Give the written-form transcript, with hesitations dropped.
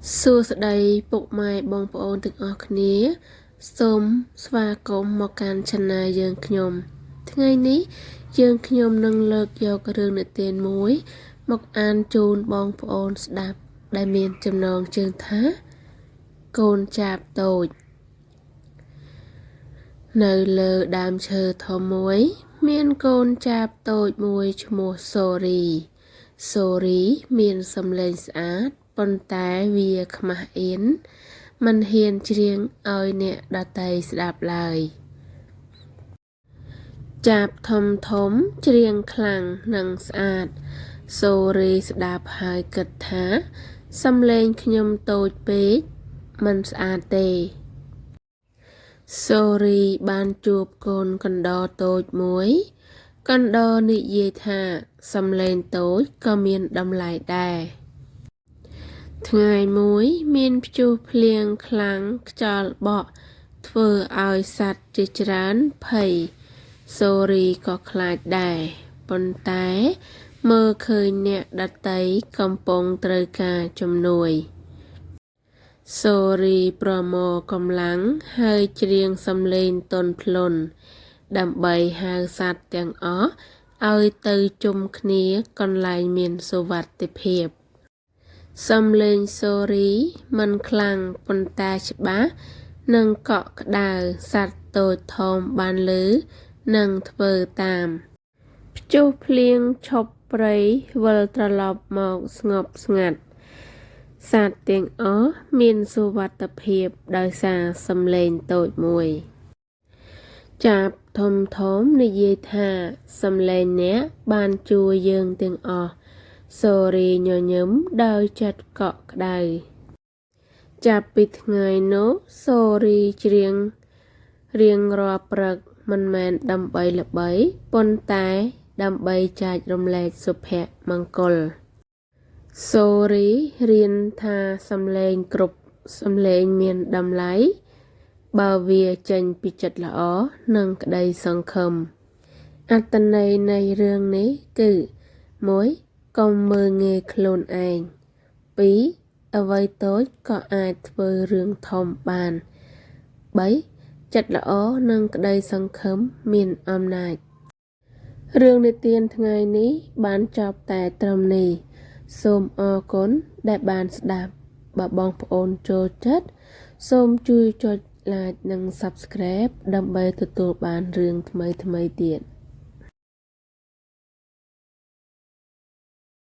សួស្តីពុកម៉ែបងប្អូនទាំងអស់គ្នាសូមស្វាគមន៍មកកាន់ Channel យើងខ្ញុំថ្ងៃនេះយើងខ្ញុំនឹងលើកយករឿងនិទានមួយមកអានជូនបងប្អូនស្ដាប់ដែលមានចំណងជើងថាកូនចាបតូចនៅលើដើមឈើធំមួយមានកូនចាបតូចមួយឈ្មោះសូរីមានសំឡេងស្អាតប៉ុន្តែវាខ្មាស់អៀនមិនហ៊ានច្រៀងឲ្យអ្នកដទៃស្ដាប់ឡើយចាបធំច្រៀងខ្លាំងនិងស្អាតសូរីស្ដាប់ហើយគិតថាសំឡេងខ្ញុំតូចពេកមិនស្អាតទេសូរីបានជួបកូនកណ្ដរតូចមួយកណ្ដរនិយាយថាសំឡេងតូចក៏មានតម្លៃដែរថ្ងៃមួយមានព្យុះភ្លៀងខ្លាំងខ្យល់បក់ធ្វើឲ្យសត្វជាច្រើនភ័យសូរីក៏ខ្លាចដែរប៉ុន្តែមើលឃើញអ្នកដទៃកំពុងត្រូវការជំនួយសូរីប្រមូលកម្លាំងហើយច្រៀងសំឡេងទន់ភ្លន់ដើម្បីហៅសត្វទាំងអស់ឲ្យទៅជុំគ្នាកន្លែងមានសុវត្ថិភាពសំឡេងសូរីមិនខ្លាំងប៉ុន្តែច្បាស់និងកក់ក្ដៅសត្វតូចធំបានឮនិងធ្វើតាមព្យុះភ្លៀងឈប់ព្រៃវិលត្រឡប់មកស្ងប់ស្ងាត់សត្វទាំងអស់មានសុវត្ថិភាពដោយសារសំឡេងតូចមួយចាបធំនិយាយថាសំឡេងអ្នកបានជួយយើងទាំងអស់សូរីញញឹមដោយចិត្តកក់ក្ដៅចាប់ពីថ្ងៃនោះសូរីច្រៀងរៀងរាល់ព្រឹកមិនមែនដើម្បីល្បីប៉ុន្តែដើម្បីចែករំលែកសុភមង្គលសូរីរៀនថាសំឡេងគ្រប់សំឡេងមានតម្លៃបើវាចេញពីចិត្តល្អនិងក្តីសង្ឃឹមអត្ថន័យនៃរឿងនេះគឺ1កុំមើលងាយខ្លួនឯង2អ្វីតូចក៏អាចធ្វើរឿងធំបាន3ចិត្តល្អនិងក្តីសង្ឃឹមមានអំណាចរឿងនិទានថ្ងៃនេះបានចប់តែត្រឹមនេះសូមអរគុណដែលបានស្ដាប់បើបងប្អូនចូលចិត្តសូមជួយចុច like និង subscribe ដើម្បីទទួលបានរឿងថ្មីទៀត